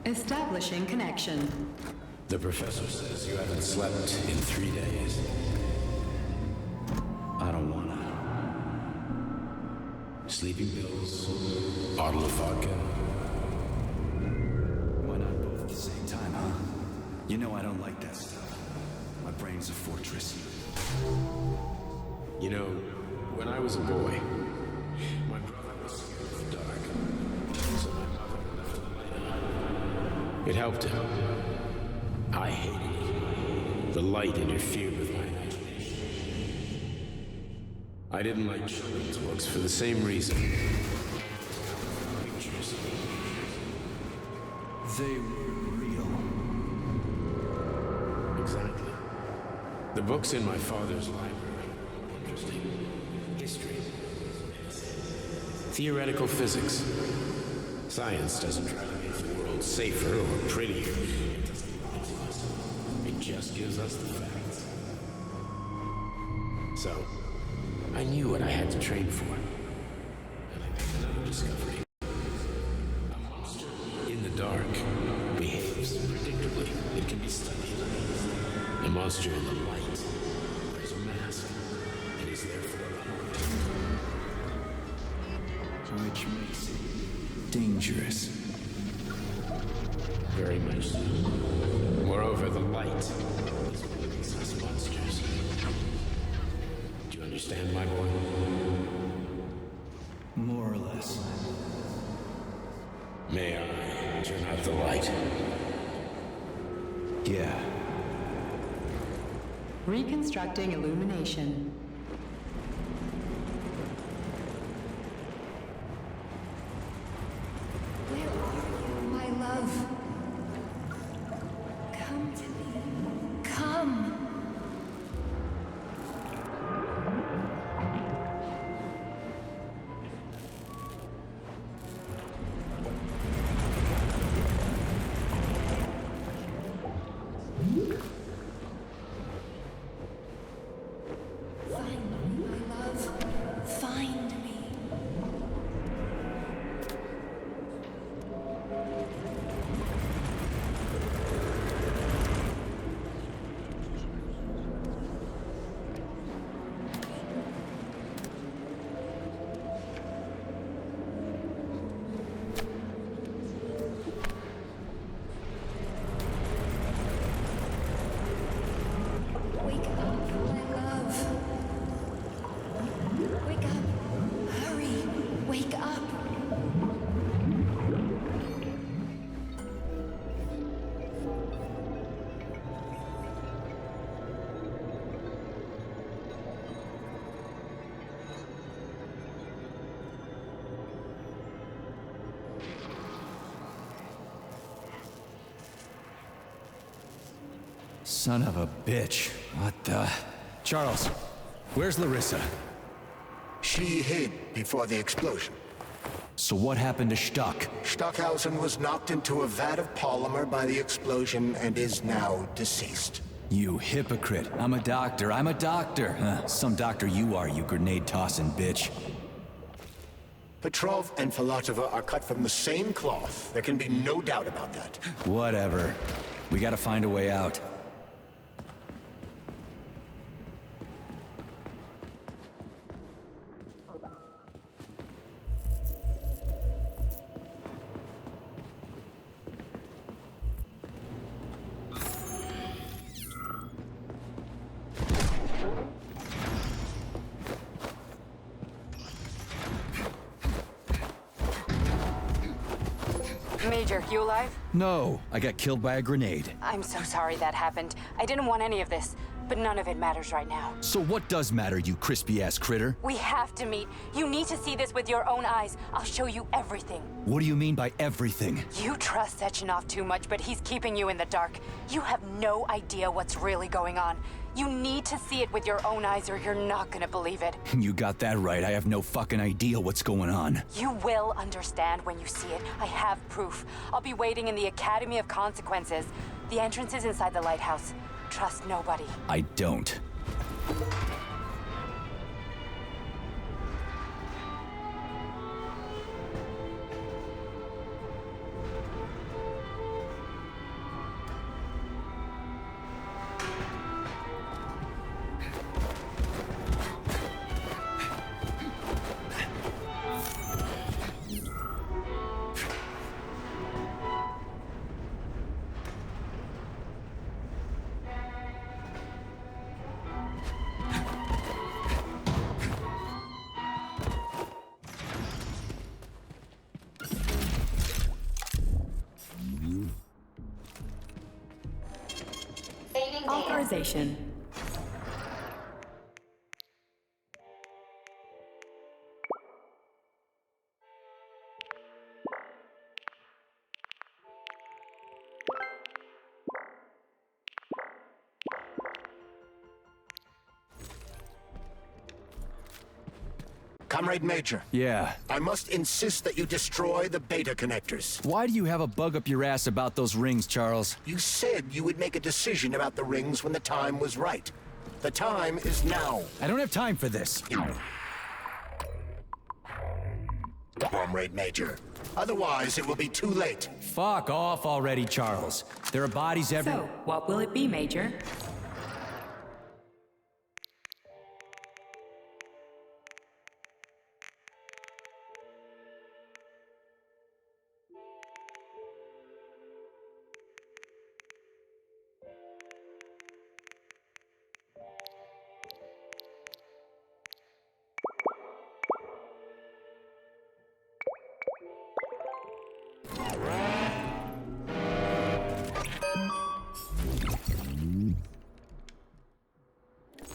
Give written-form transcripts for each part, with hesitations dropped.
Establishing connection. The professor says you haven't slept in 3 days. I don't wanna. Sleeping pills, bottle of vodka. Why not both at the same time, huh? You know I don't like that stuff. My brain's a fortress. You know, when I was a boy, my brother was scared of the dark. So my mother left the light on. It helped him. I hated it. The light interfered with my imagination. I didn't like children's books for the same reason. Pictures. They were real. Exactly. The books in my father's library were interesting. History. Theoretical physics. Science doesn't try to make the world safer or prettier. It just gives us the facts. So, I knew what I had to train for. And I made another discovery. A monster in the dark behaves predictably. It can be studied. A monster in the light wears a mask and is therefore harmless. Which makes it dangerous. Very much so. Moreover, the light is what makes us monsters. Do you understand, my boy? More or less. May I turn out the light? Yeah. Reconstructing illumination. Where are you, my love? Come to me. Come. Find me, my love. Find me. Wake up, my love. Wake up. Hurry. Wake up. Son of a bitch. What the... Charles, where's Larissa? She hid before the explosion. So what happened to Stuck? Stockhausen was knocked into a vat of polymer by the explosion and is now deceased. You hypocrite. I'm a doctor. I'm a doctor. Some doctor you are, you grenade-tossing bitch. Petrov and Filatova are cut from the same cloth. There can be no doubt about that. Whatever. We gotta find a way out. Major, you alive? No, I got killed by a grenade. I'm so sorry that happened. I didn't want any of this, but none of it matters right now. So what does matter, you crispy-ass critter? We have to meet. You need to see this with your own eyes. I'll show you everything. What do you mean by everything? You trust Sechenov too much, but he's keeping you in the dark. You have no idea what's really going on. You need to see it with your own eyes or you're not gonna believe it. You got that right. I have no fucking idea what's going on. You will understand when you see it. I have proof. I'll be waiting in the Academy of Consequences. The entrance is inside the lighthouse. Trust nobody. I don't. Authorization. Comrade Major, Yeah. I must insist that you destroy the beta connectors. Why do you have a bug up your ass about those rings, Charles? You said you would make a decision about the rings when the time was right. The time is now. I don't have time for this. Comrade Major. Otherwise, it will be too late. Fuck off already, Charles. There are bodies every— So, what will it be, Major?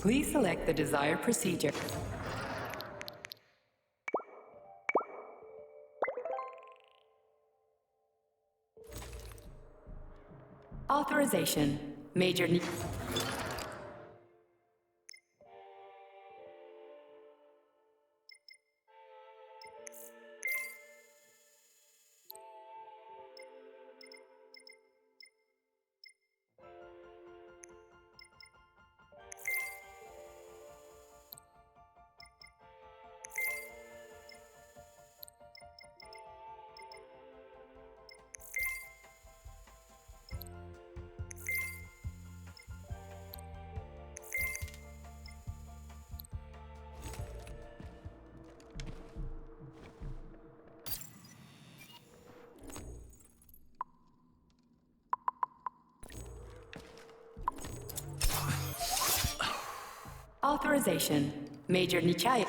Please select the desired procedure. Authorization. Major need. Authorization. Major Nichaya.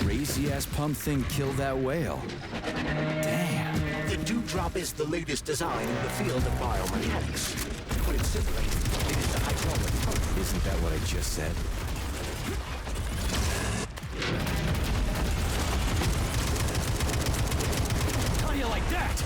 Crazy-ass pump thing killed that whale. Damn. The Dewdrop is the latest design in the field of biomechanics. To put it simply, it is the hydraulic pump. Isn't that what I just said? How do you like that?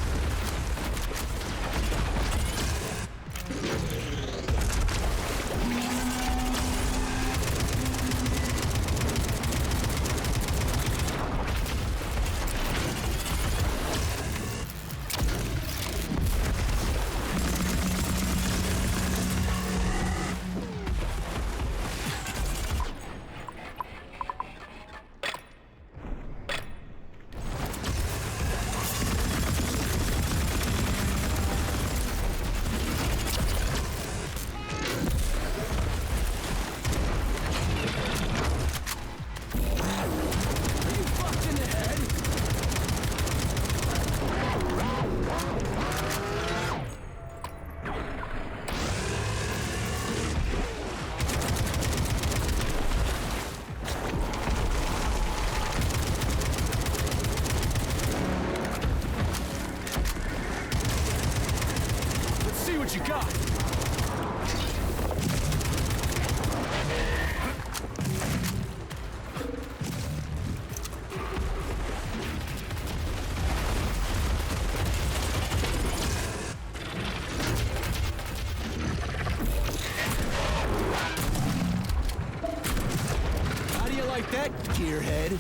What you got? How do you like that, gearhead?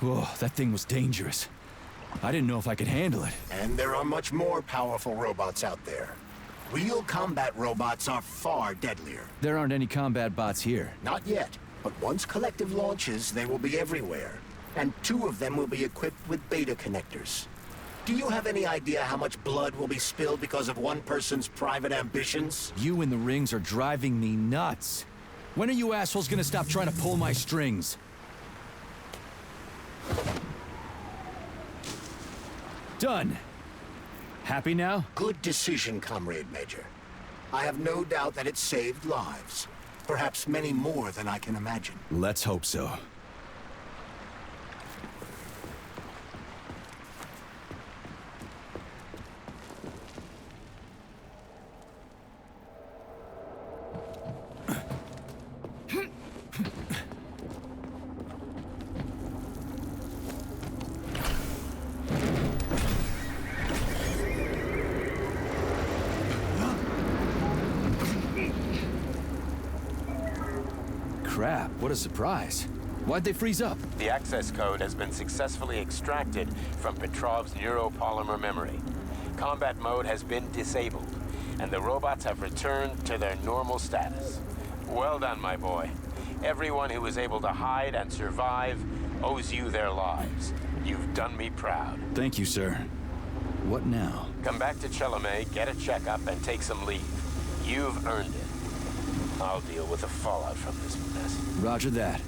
Whoa, that thing was dangerous. I didn't know if I could handle it. And there are much more powerful robots out there. Real combat robots are far deadlier. There aren't any combat bots here. Not yet, but once Collective launches, they will be everywhere. And 2 of them will be equipped with beta connectors. Do you have any idea how much blood will be spilled because of one person's private ambitions? You in the rings are driving me nuts. When are you assholes gonna stop trying to pull my strings? Done. Happy now? Good decision, Comrade Major. I have no doubt that it saved lives. Perhaps many more than I can imagine. Let's hope so. Crap, what a surprise. Why'd they freeze up? The access code has been successfully extracted from Petrov's neuropolymer memory. Combat mode has been disabled, and the robots have returned to their normal status. Well done, my boy. Everyone who was able to hide and survive owes you their lives. You've done me proud. Thank you, sir. What now? Come back to Chalamet, get a checkup, and take some leave. You've earned it. I'll deal with the fallout from this mess. Roger that.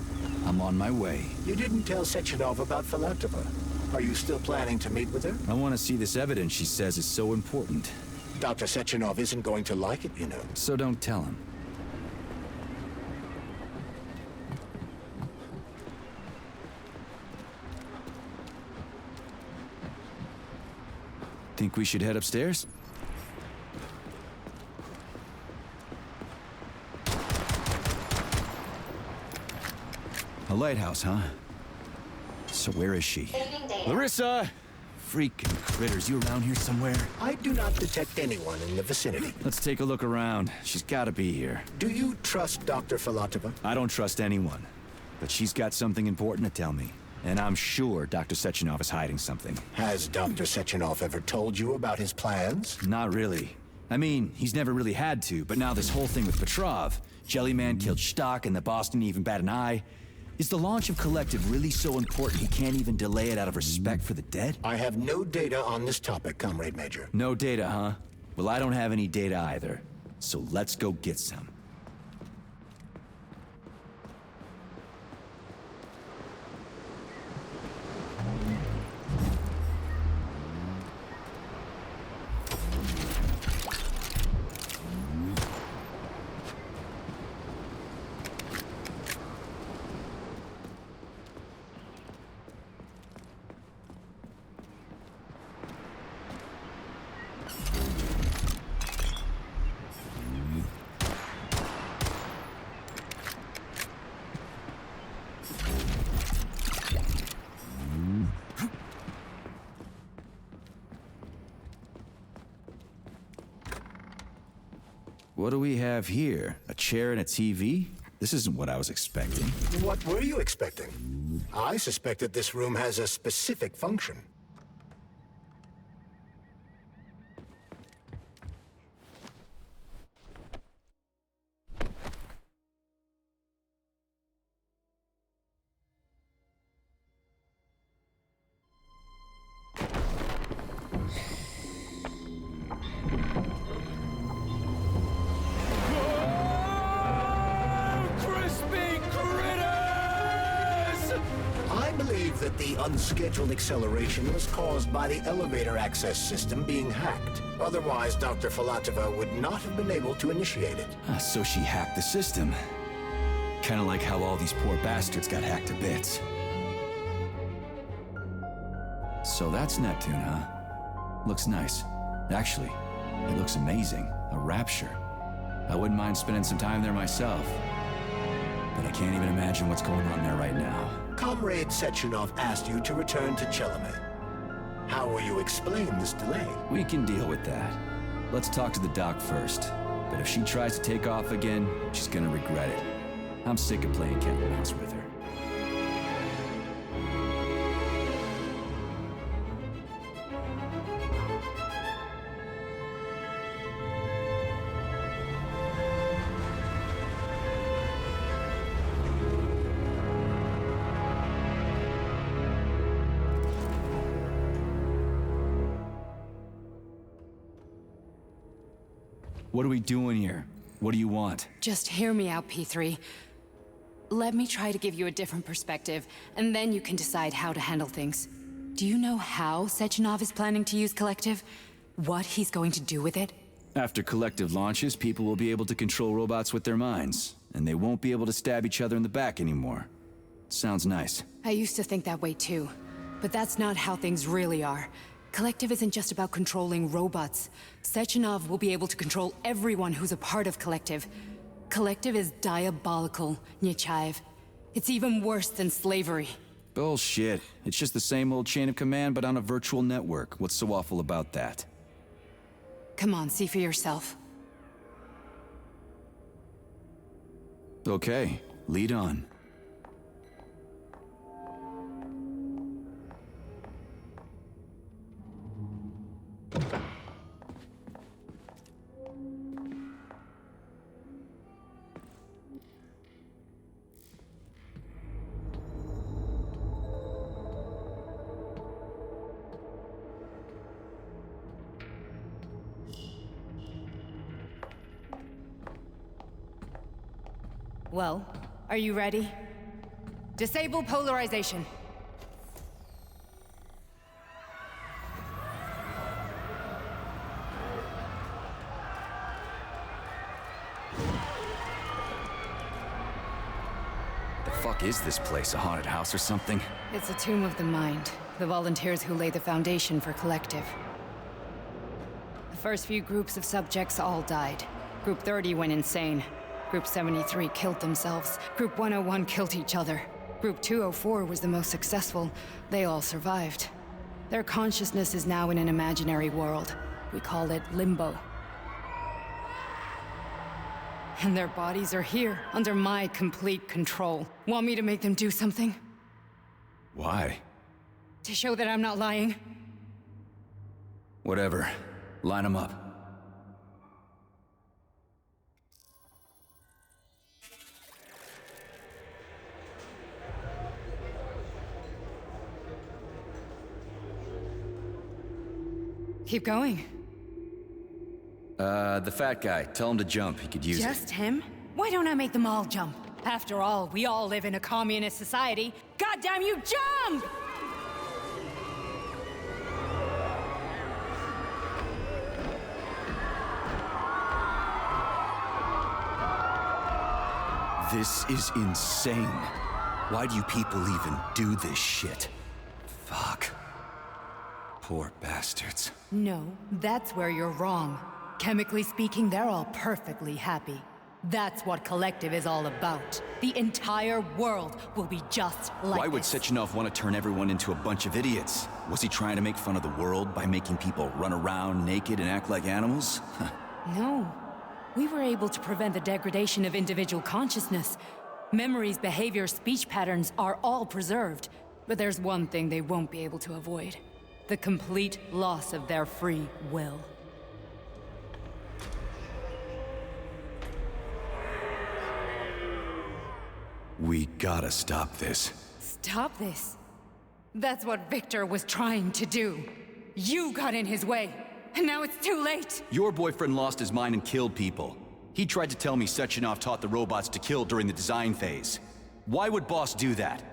I'm on my way. You didn't tell Sechenov about Filatova. Are you still planning to meet with her? I want to see this evidence she says is so important. Dr. Sechenov isn't going to like it, you know. So don't tell him. Think we should head upstairs? A lighthouse, huh? So where is she? Larissa! Freaking critters, you around here somewhere? I do not detect anyone in the vicinity. Let's take a look around. She's gotta be here. Do you trust Dr. Filatova? I don't trust anyone. But she's got something important to tell me. And I'm sure Dr. Sechenov is hiding something. Has Dr. Sechenov ever told you about his plans? Not really. I mean, he's never really had to, but now this whole thing with Petrov, Jellyman killed Stock and the boss didn't even bat an eye. Is the launch of Collective really so important he can't even delay it out of respect for the dead? I have no data on this topic, Comrade Major. No data, huh? Well, I don't have any data either. So let's go get some. What do we have here? A chair and a TV? This isn't what I was expecting. What were you expecting? I suspected this room has a specific function. That the unscheduled acceleration was caused by the elevator access system being hacked. Otherwise, Dr. Filatova would not have been able to initiate it. So she hacked the system. Kinda like how all these poor bastards got hacked to bits. So that's Neptune, huh? Looks nice. Actually, it looks amazing. A rapture. I wouldn't mind spending some time there myself. But I can't even imagine what's going on there right now. Comrade Sechenov asked you to return to Chalamet. How will you explain this delay? We can deal with that. Let's talk to the doc first. But if she tries to take off again, she's gonna regret it. I'm sick of playing cat and mouse with her. What are we doing here? What do you want? Just hear me out, P3. Let me try to give you a different perspective, and then you can decide how to handle things. Do you know how Sechenov is planning to use Collective? What he's going to do with it? After Collective launches, people will be able to control robots with their minds, and they won't be able to stab each other in the back anymore. Sounds nice. I used to think that way too, but that's not how things really are. Collective isn't just about controlling robots. Sechenov will be able to control everyone who's a part of Collective. Collective is diabolical, Nechayev. It's even worse than slavery. Bullshit. It's just the same old chain of command, but on a virtual network. What's so awful about that? Come on, see for yourself. Okay, lead on. Well, are you ready? Disable polarization. The fuck is this place? A haunted house or something? It's a tomb of the mind. The volunteers who lay the foundation for Collective. The first few groups of subjects all died. Group 30 went insane. Group 73 killed themselves. Group 101 killed each other. Group 204 was the most successful. They all survived. Their consciousness is now in an imaginary world. We call it Limbo. And their bodies are here, under my complete control. Want me to make them do something? Why? To show that I'm not lying? Whatever. Line them up. Keep going. The fat guy. Tell him to jump. He could use it. Just him? Why don't I make them all jump? After all, we all live in a communist society. Goddamn you, jump! This is insane. Why do you people even do this shit? Fuck. Poor bastards. No, that's where you're wrong. Chemically speaking, they're all perfectly happy. That's what Collective is all about. The entire world will be just like Why would this. Sechenov want to turn everyone into a bunch of idiots? Was he trying to make fun of the world by making people run around naked and act like animals? No. We were able to prevent the degradation of individual consciousness. Memories, behavior, speech patterns are all preserved. But there's one thing they won't be able to avoid. The complete loss of their free will. We gotta stop this. Stop this. That's what Victor was trying to do. You got in his way, and now it's too late. Your boyfriend lost his mind and killed people. He tried to tell me Sechenov taught the robots to kill during the design phase. Why would Boss do that?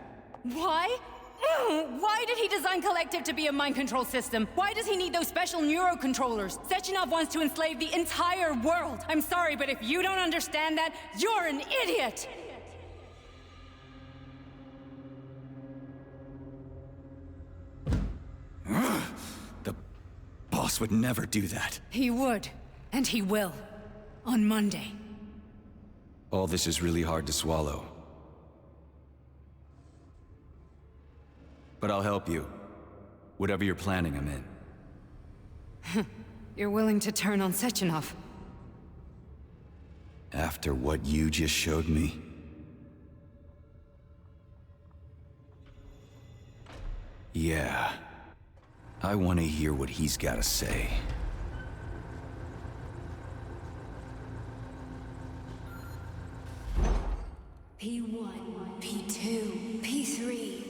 Why? Why did he design Collective to be a mind control system? Why does he need those special neurocontrollers? Sechenov wants to enslave the entire world. I'm sorry, but if you don't understand that, you're an idiot! The boss would never do that. He would, and he will. On Monday. All this is really hard to swallow. But I'll help you. Whatever you're planning, I'm in. You're willing to turn on Sechenov. After what you just showed me? Yeah. I want to hear what he's got to say. P1, P2, P3.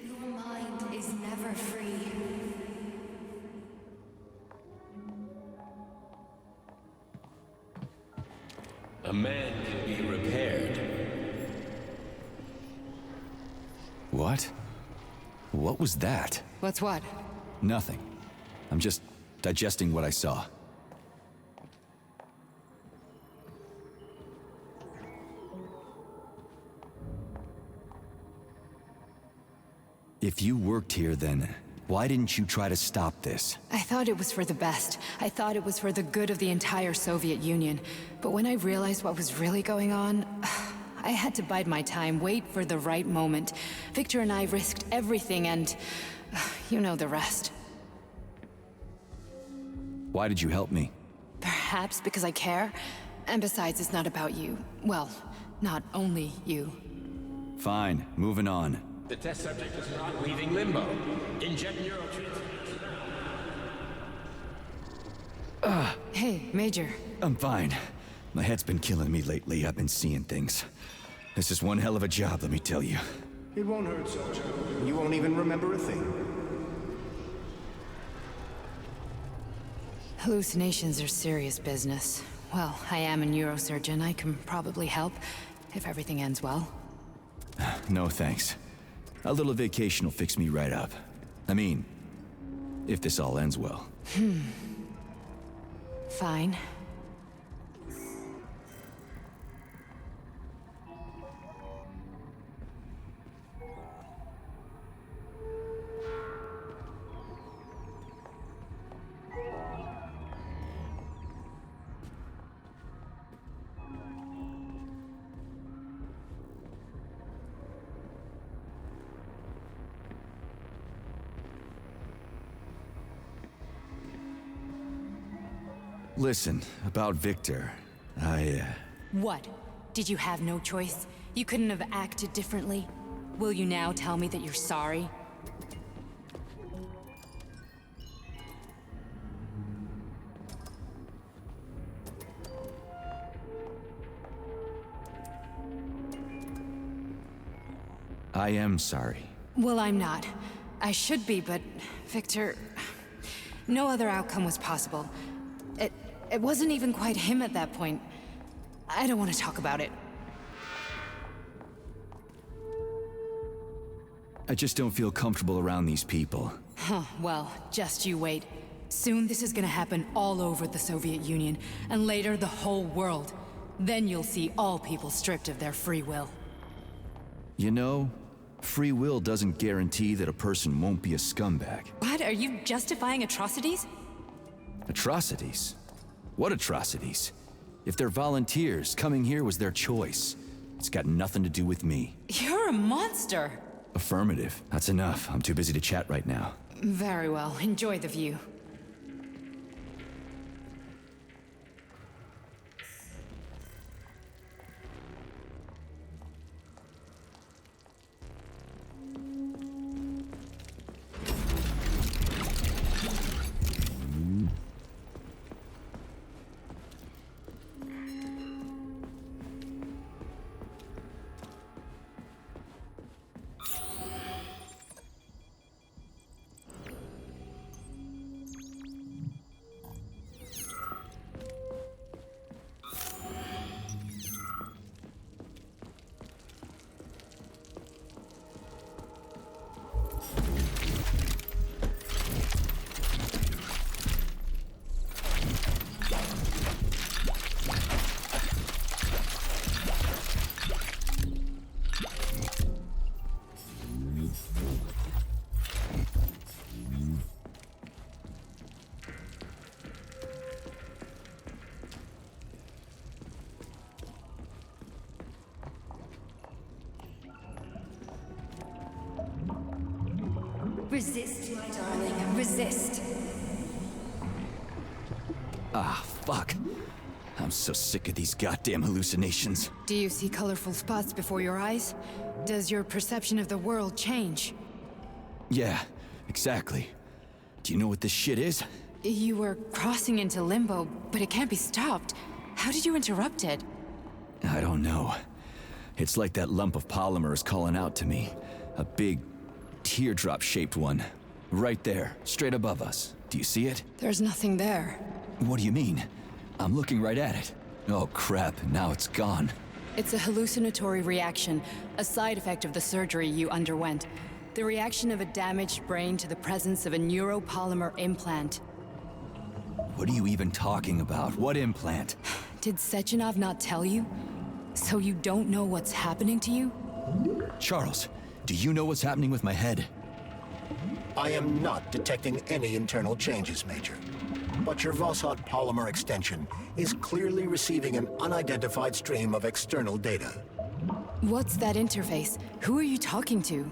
Your mind is never free. A man can be repaired. What? What was that? What's what? Nothing. I'm just digesting what I saw. If you worked here, then why didn't you try to stop this? I thought it was for the best. I thought it was for the good of the entire Soviet Union. But when I realized what was really going on, I had to bide my time, wait for the right moment. Victor and I risked everything and you know the rest. Why did you help me? Perhaps because I care. And besides, it's not about you. Well, not only you. Fine, moving on. The test subject is not leaving limbo. Inject neurotransmitters. Hey, Major. I'm fine. My head's been killing me lately. I've been seeing things. This is one hell of a job, let me tell you. It won't hurt, soldier. You won't even remember a thing. Hallucinations are serious business. Well, I am a neurosurgeon. I can probably help, if everything ends well. No thanks. A little vacation will fix me right up. I mean, if this all ends well. Fine. Listen, about Victor, What? Did you have no choice? You couldn't have acted differently? Will you now tell me that you're sorry? I am sorry. Well, I'm not. I should be, but Victor... No other outcome was possible. It wasn't even quite him at that point. I don't want to talk about it. I just don't feel comfortable around these people. Huh, well, just you wait. Soon this is gonna happen all over the Soviet Union, and later the whole world. Then you'll see all people stripped of their free will. You know, free will doesn't guarantee that a person won't be a scumbag. What? Are you justifying atrocities? Atrocities? What atrocities? If they're volunteers, coming here was their choice. It's got nothing to do with me. You're a monster! Affirmative. That's enough. I'm too busy to chat right now. Very well. Enjoy the view. Resist, my darling. Resist. Ah, fuck. I'm so sick of these goddamn hallucinations. Do you see colorful spots before your eyes? Does your perception of the world change? Yeah, exactly. Do you know what this shit is? You were crossing into limbo, but it can't be stopped. How did you interrupt it? I don't know. It's like that lump of polymer is calling out to me. A big, teardrop-shaped one. Right there, straight above us. Do you see it? There's nothing there. What do you mean? I'm looking right at it. Oh crap, now it's gone. It's a hallucinatory reaction, a side effect of the surgery you underwent. The reaction of a damaged brain to the presence of a neuropolymer implant. What are you even talking about? What implant? Did Sechenov not tell you? So you don't know what's happening to you? Charles, do you know what's happening with my head? I am not detecting any internal changes, Major. But your Vossot polymer extension is clearly receiving an unidentified stream of external data. What's that interface? Who are you talking to?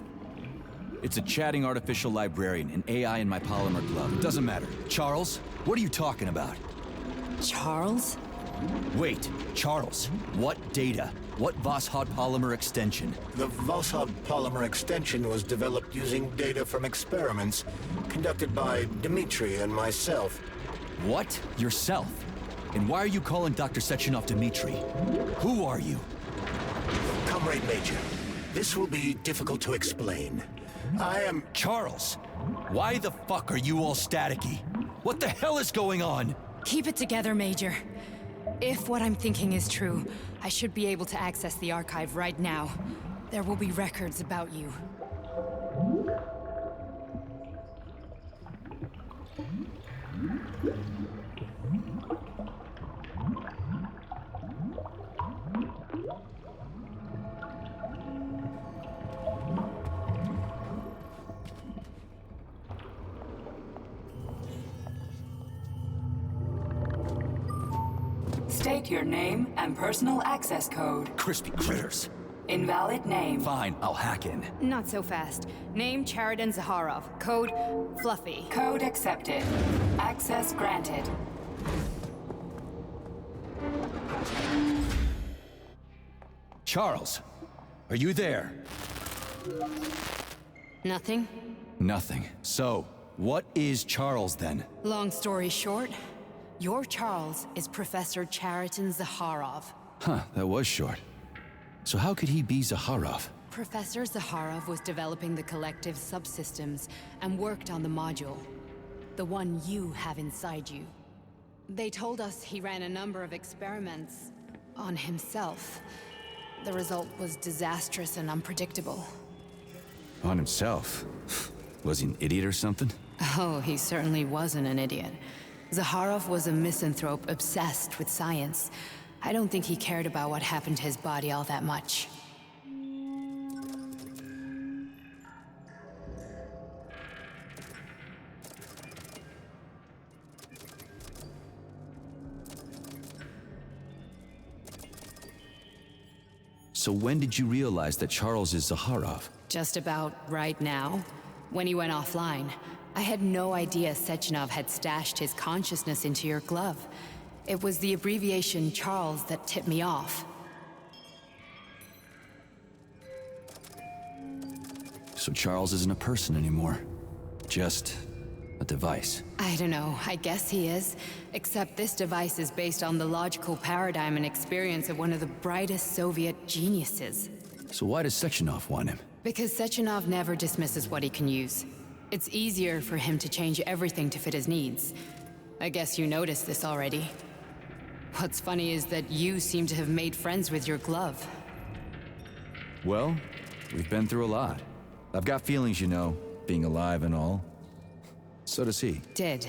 It's a chatting artificial librarian, an AI in my polymer glove. It doesn't matter. Charles, what are you talking about? Charles? Wait, Charles, what data? What Vossot polymer extension? The Vossot polymer extension was developed using data from experiments conducted by Dmitri and myself. What? Yourself? And why are you calling Dr. Sechenov Dmitri? Who are you? Comrade Major, this will be difficult to explain. I am... Charles, why the fuck are you all staticky? What the hell is going on? Keep it together, Major. If what I'm thinking is true, I should be able to access the archive right now. There will be records about you. State your name and personal access code. Crispy critters. Invalid name. Fine, I'll hack in. Not so fast. Name Chariton Zaharov. Code Fluffy. Code accepted. Access granted. Charles, are you there? Nothing? Nothing. So, what is Charles then? Long story short, your Charles is Professor Chariton Zaharov. Huh, that was short. So how could he be Zaharov? Professor Zaharov was developing the collective subsystems and worked on the module. The one you have inside you. They told us he ran a number of experiments on himself. The result was disastrous and unpredictable. On himself? Was he an idiot or something? Oh, he certainly wasn't an idiot. Zaharov was a misanthrope obsessed with science. I don't think he cared about what happened to his body all that much. So when did you realize that Charles is Zaharov? Just about right now, when he went offline. I had no idea Sechenov had stashed his consciousness into your glove. It was the abbreviation Charles that tipped me off. So Charles isn't a person anymore. Just a device. I don't know, I guess he is. Except this device is based on the logical paradigm and experience of one of the brightest Soviet geniuses. So why does Sechenov want him? Because Sechenov never dismisses what he can use. It's easier for him to change everything to fit his needs. I guess you noticed this already. What's funny is that you seem to have made friends with your glove. Well, we've been through a lot. I've got feelings, you know, being alive and all. So does he. Did.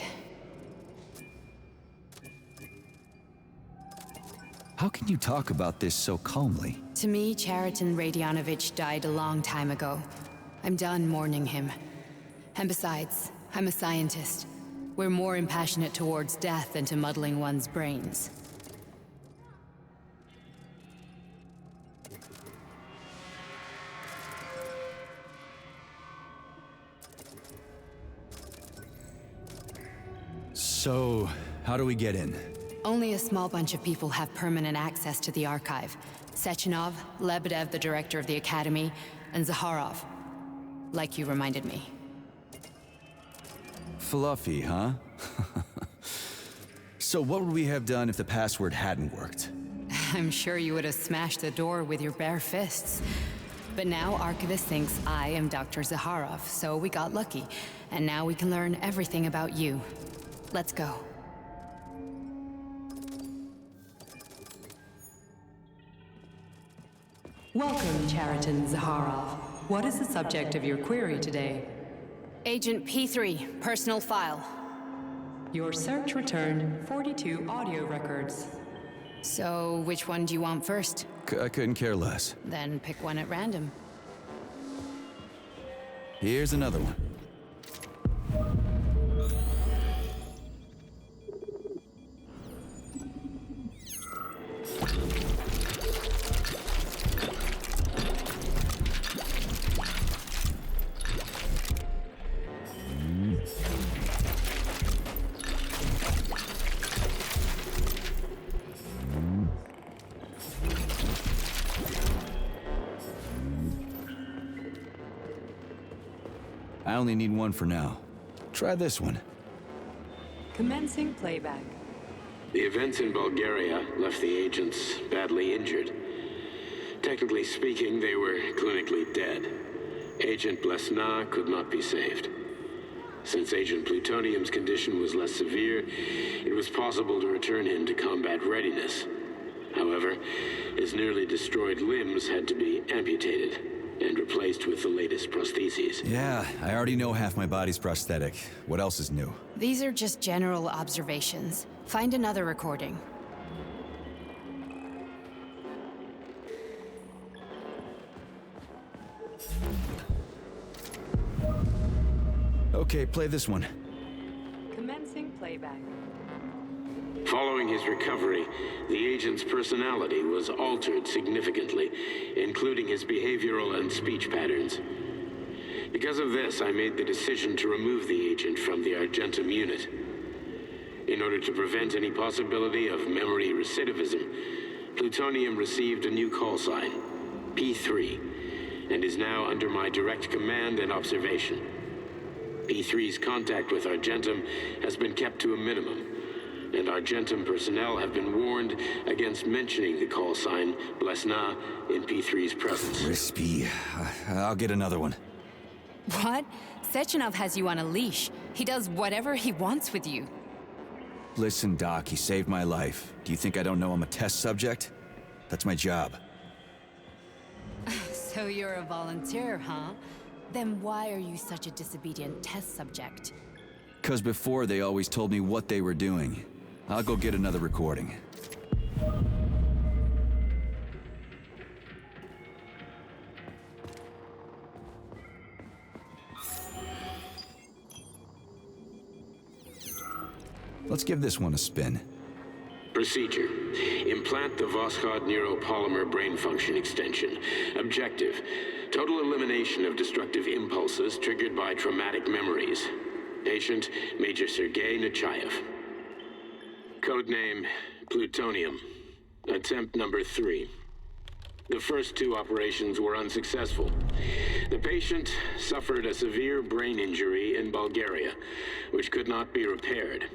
How can you talk about this so calmly? To me, Chariton Radionovich died a long time ago. I'm done mourning him. And besides, I'm a scientist. We're more impassionate towards death than to muddling one's brains. So, how do we get in? Only a small bunch of people have permanent access to the archive. Sechenov, Lebedev, the director of the Academy, and Zaharov. Like you reminded me. Fluffy, huh? So what would we have done if the password hadn't worked? I'm sure you would have smashed the door with your bare fists. But now Archivist thinks I am Dr. Zaharov, so we got lucky. And now we can learn everything about you. Let's go. Welcome, Chariton Zaharov. What is the subject of your query today? Agent P3, personal file. Your search returned 42 audio records. So, which one do you want first? I couldn't care less. Then pick one at random. Here's another one. I only need one for now. Try this one. Commencing playback. The events in Bulgaria left the agents badly injured. Technically speaking, they were clinically dead. Agent Blesna could not be saved. Since Agent Plutonium's condition was less severe, it was possible to return him to combat readiness. However, his nearly destroyed limbs had to be amputated and replaced with the latest prostheses. Yeah, I already know half my body's prosthetic. What else is new? These are just general observations. Find another recording. Okay, play this one. Commencing playback. Following his recovery, the agent's personality was altered significantly, including his behavioral and speech patterns. Because of this, I made the decision to remove the agent from the Argentum unit. In order to prevent any possibility of memory recidivism, Plutonium received a new call sign, P3, and is now under my direct command and observation. P3's contact with Argentum has been kept to a minimum, and Argentum personnel have been warned against mentioning the call sign Blesna in P3's presence. Crispy. I'll get another one. What? Sechenov has you on a leash. He does whatever he wants with you. Listen, Doc, he saved my life. Do you think I don't know I'm a test subject? That's my job. So you're a volunteer, huh? Then why are you such a disobedient test subject? 'Cause before they always told me what they were doing. I'll go get another recording. Let's give this one a spin. Procedure. Implant the Voskhod neuropolymer brain function extension. Objective. Total elimination of destructive impulses triggered by traumatic memories. Patient, Major Sergei Nechayev. Codename, Plutonium. Attempt number 3. The first 2 operations were unsuccessful. The patient suffered a severe brain injury in Bulgaria, which could not be repaired.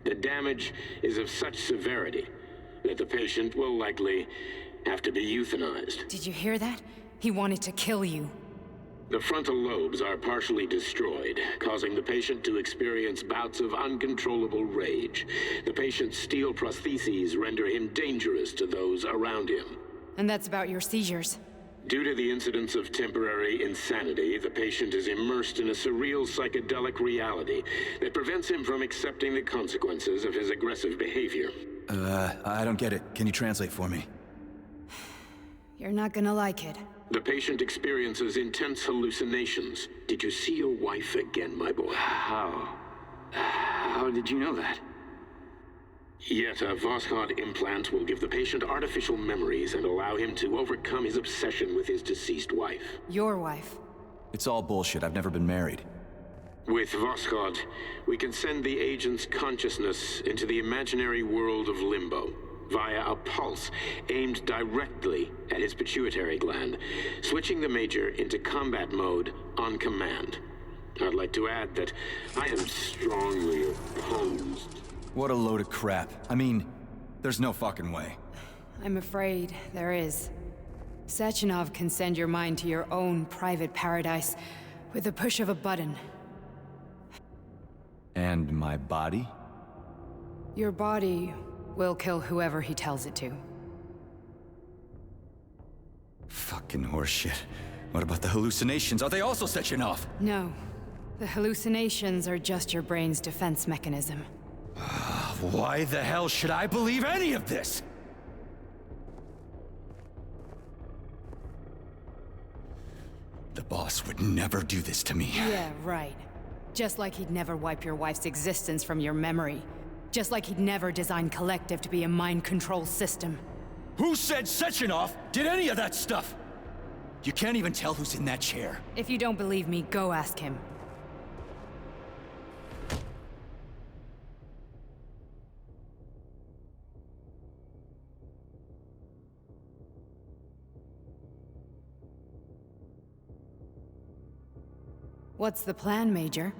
The damage is of such severity that the patient will likely have to be euthanized. Did you hear that? He wanted to kill you. The frontal lobes are partially destroyed, causing the patient to experience bouts of uncontrollable rage. The patient's steel prostheses render him dangerous to those around him. And that's about your seizures. Due to the incidence of temporary insanity, the patient is immersed in a surreal psychedelic reality that prevents him from accepting the consequences of his aggressive behavior. I don't get it. Can you translate for me? You're not gonna like it. The patient experiences intense hallucinations. Did you see your wife again, my boy? How did you know that? Yet a Voskhod implant will give the patient artificial memories and allow him to overcome his obsession with his deceased wife. Your wife. It's all bullshit. I've never been married. With Voskhod, we can send the agent's consciousness into the imaginary world of limbo via a pulse aimed directly at his pituitary gland, switching the Major into combat mode on command. I'd like to add that I am strongly opposed. What a load of crap. I mean, there's no fucking way. I'm afraid there is. Sechenov can send your mind to your own private paradise with the push of a button. And my body? Your body will kill whoever he tells it to. Fucking horseshit. What about the hallucinations? Are they also Sechenov? No. The hallucinations are just your brain's defense mechanism. Why the hell should I believe any of this? The boss would never do this to me. Yeah, right. Just like he'd never wipe your wife's existence from your memory. Just like he'd never design Collective to be a mind control system. Who said Sechenov did any of that stuff? You can't even tell who's in that chair. If you don't believe me, go ask him. What's the plan, Major?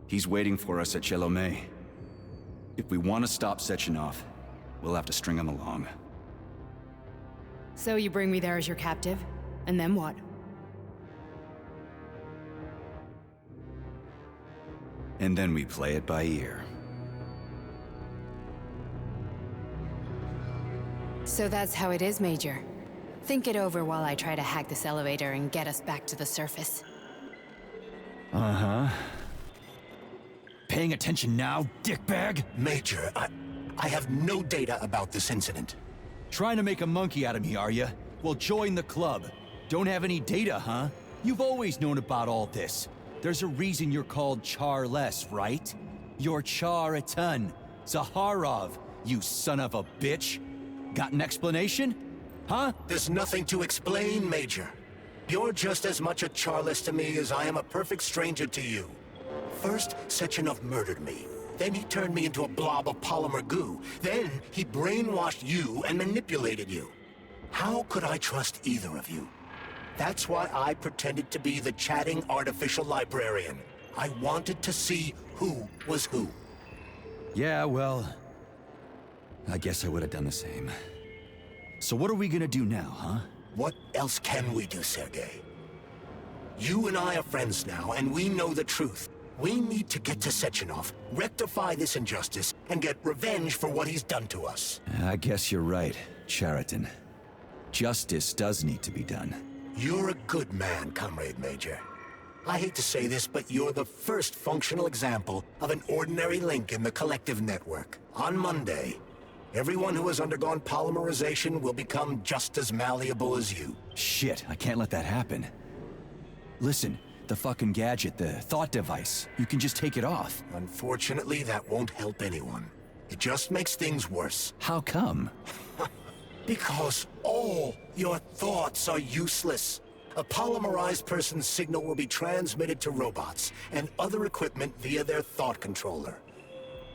He's waiting for us at Chelomey. If we want to stop Sechenov, we'll have to string him along. So you bring me there as your captive? And then what? And then we play it by ear. So that's how it is, Major. Think it over while I try to hack this elevator and get us back to the surface. Uh-huh. Paying attention now, dickbag? Major, I have no data about this incident. Trying to make a monkey out of me, are you? Well, join the club. Don't have any data, huh? You've always known about all this. There's a reason you're called Charless, right? You're Char a ton. Zaharov, you son of a bitch. Got an explanation? Huh? There's nothing to explain, Major. You're just as much a Charless to me as I am a perfect stranger to you. First, Sechenov murdered me. Then he turned me into a blob of polymer goo. Then he brainwashed you and manipulated you. How could I trust either of you? That's why I pretended to be the chatting artificial librarian. I wanted to see who was who. Yeah, well, I guess I would have done the same. So what are we gonna do now, huh? What else can we do, Sergei? You and I are friends now, and we know the truth. We need to get to Sechenov, rectify this injustice, and get revenge for what he's done to us. I guess you're right, Chariton. Justice does need to be done. You're a good man, Comrade Major. I hate to say this, but you're the first functional example of an ordinary link in the Collective network. On Monday, everyone who has undergone polymerization will become just as malleable as you. Shit, I can't let that happen. Listen, the fucking gadget, the thought device, you can just take it off. Unfortunately, that won't help anyone. It just makes things worse. How come? Because all your thoughts are useless. A polymerized person's signal will be transmitted to robots and other equipment via their thought controller.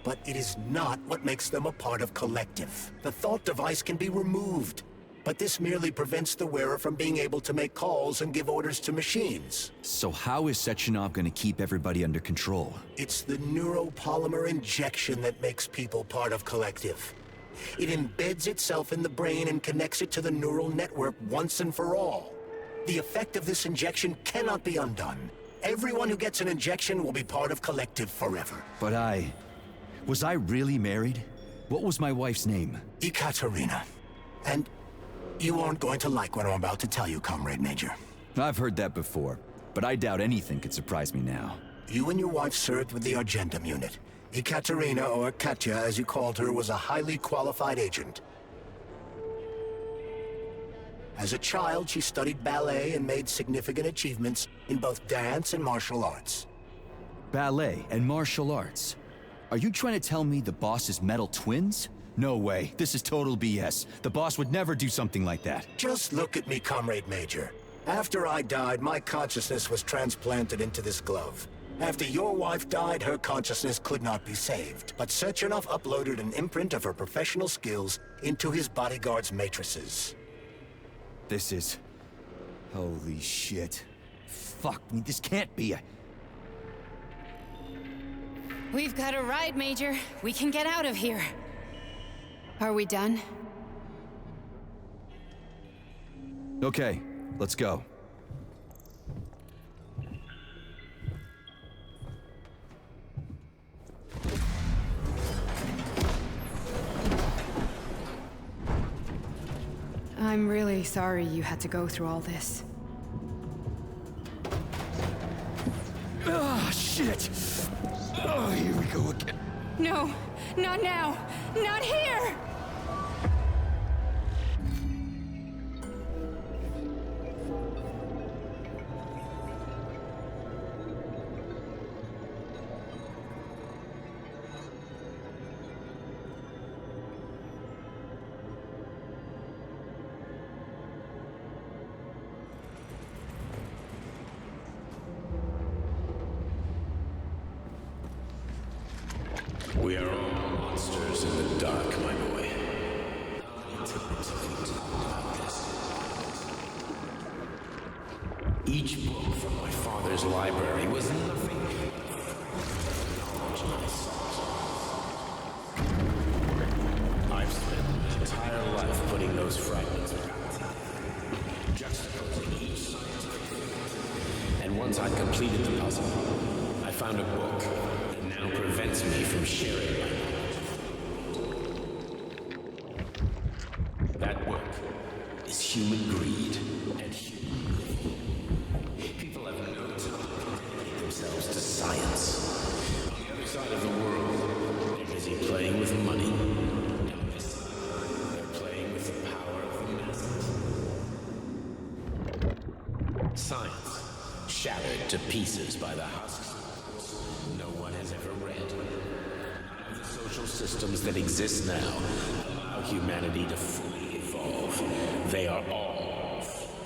But it is not what makes them a part of Collective. The thought device can be removed, but this merely prevents the wearer from being able to make calls and give orders to machines. So how is Sechenov gonna keep everybody under control? It's the neuropolymer injection that makes people part of Collective. It embeds itself in the brain and connects it to the neural network once and for all. The effect of this injection cannot be undone. Everyone who gets an injection will be part of Collective forever. But was I really married? What was my wife's name? Ekaterina. And you aren't going to like what I'm about to tell you, Comrade Major. I've heard that before, but I doubt anything could surprise me now. You and your wife served with the Argentum unit. Ekaterina, or Katya as you called her, was a highly qualified agent. As a child, she studied ballet and made significant achievements in both dance and martial arts. Ballet and martial arts? Are you trying to tell me the boss is metal twins? No way. This is total BS. The boss would never do something like that. Just look at me, Comrade Major. After I died, my consciousness was transplanted into this glove. After your wife died, her consciousness could not be saved. But Sechenov uploaded an imprint of her professional skills into his bodyguard's matrices. This is... holy shit. Fuck me, this can't be a... We've got a ride, Major. We can get out of here. Are we done? Okay, let's go. I'm really sorry you had to go through all this. Ah, shit! Oh, here we go again. No, not now! Not here! We are all monsters in the dark, my boy. Each book from my father's library was nothing but knowledge I sought. I've spent my entire life putting those fragments back together, juxtaposing each scientific thing. And once I'd completed the puzzle, I found a book that now prevents me from sharing my knowledge. That book is human greed and human living. People have no time to dedicate themselves to science. On the other side of the world, they're busy playing with money. On this side, they're playing with the power of the masses. Science, shattered to pieces by the husks no one has ever read. None of the social systems that exist now allow humanity to fully evolve. They are all flawed.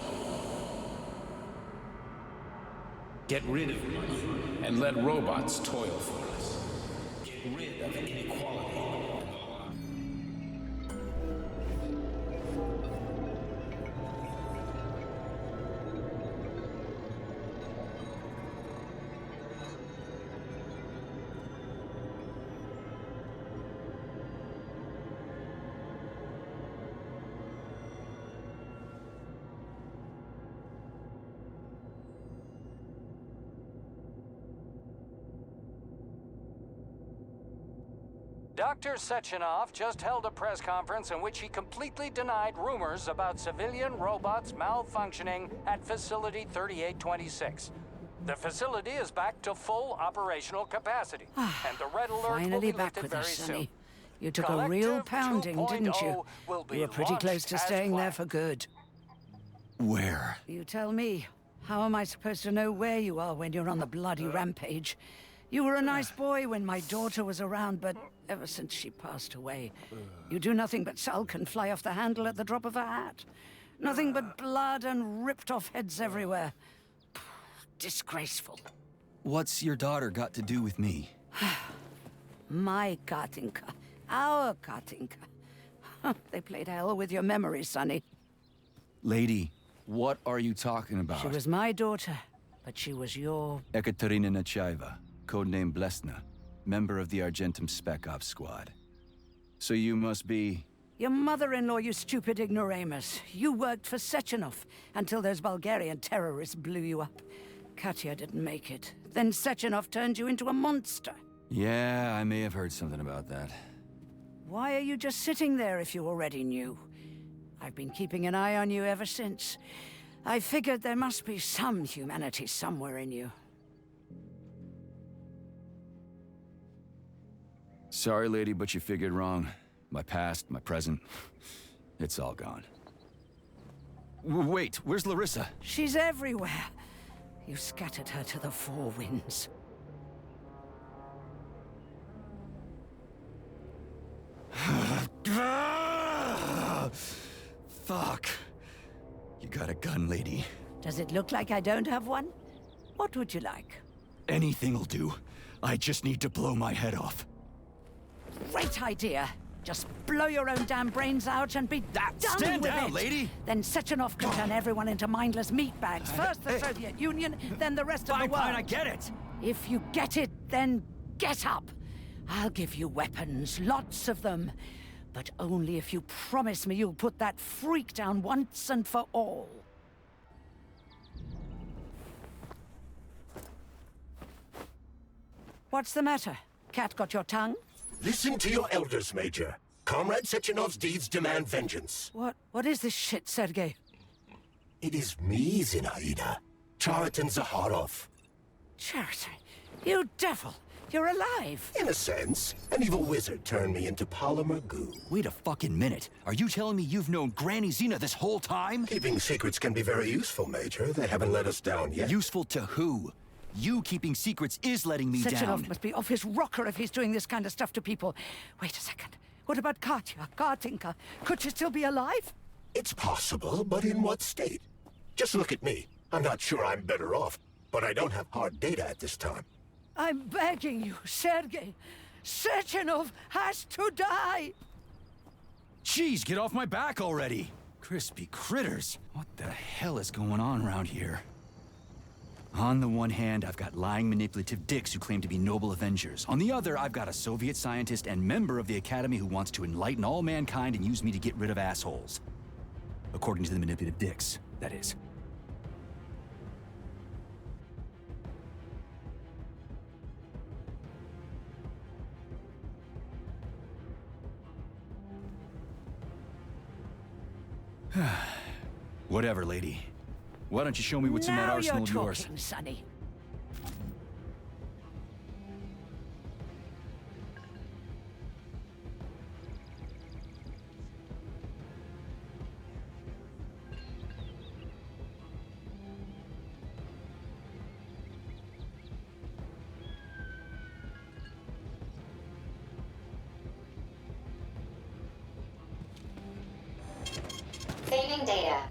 Get rid of money and let robots toil for us. Get rid of inequality. Dr. Sechenov just held a press conference in which he completely denied rumors about civilian robots malfunctioning at Facility 3826. The facility is back to full operational capacity, and the red alert will Finally be back lifted with very us, soon. Sonny. You took a real Collective pounding, didn't you? 2.0 will be You were pretty close launched to as staying there planned. for good. Where? You tell me. How am I supposed to know where you are when you're on the bloody rampage? You were a nice boy when my daughter was around, but ever since she passed away, you do nothing but sulk and fly off the handle at the drop of a hat. Nothing but blood and ripped off heads everywhere. Disgraceful. What's your daughter got to do with me? My Katinka. Our Katinka. They played hell with your memory, Sonny. Lady, what are you talking about? She was my daughter, but she was your... Ekaterina Nechaeva, codename Blesna, member of the Argentum Spec Ops squad. So you must be... Your mother-in-law, you stupid ignoramus. You worked for Sechenov until those Bulgarian terrorists blew you up. Katya didn't make it. Then Sechenov turned you into a monster. Yeah, I may have heard something about that. Why are you just sitting there if you already knew? I've been keeping an eye on you ever since. I figured there must be some humanity somewhere in you. Sorry, lady, but you figured wrong. My past, my present, it's all gone. Wait, where's Larissa? She's everywhere. You scattered her to the four winds. Fuck. You got a gun, lady. Does it look like I don't have one? What would you like? Anything'll do. I just need to blow my head off. Great idea. Just blow your own damn brains out and be done Stand with down, it. lady! Then Sechenov can turn everyone into mindless meatbags. First the Soviet Union, then the rest of the world. Fine, I get it. If you get it, then get up. I'll give you weapons, lots of them. But only if you promise me you'll put that freak down once and for all. What's the matter? Cat got your tongue? Listen to your elders, Major. Comrade Sechenov's deeds demand vengeance. What is this shit, Sergei? It is me, Zinaida. Chariton Zakharov. Chariton, you devil! You're alive! In a sense, an evil wizard turned me into polymer goo. Wait a fucking minute. Are you telling me you've known Granny Xena this whole time? Keeping secrets can be very useful, Major. They haven't let us down yet. Useful to who? You keeping secrets is letting me down. Sechenov must be off his rocker if he's doing this kind of stuff to people. Wait a second. What about Katya, Kartinka? Could she still be alive? It's possible, but in what state? Just look at me. I'm not sure I'm better off, but I don't have hard data at this time. I'm begging you, Sergei. Sechenov has to die! Jeez, get off my back already! Crispy critters. What the hell is going on around here? On the one hand, I've got lying manipulative dicks who claim to be noble avengers. On the other, I've got a Soviet scientist and member of the Academy who wants to enlighten all mankind and use me to get rid of assholes. According to the manipulative dicks, that is. Whatever, lady. Why don't you show me what's in that arsenal of yours? Now you're talking, Sonny. Saving data.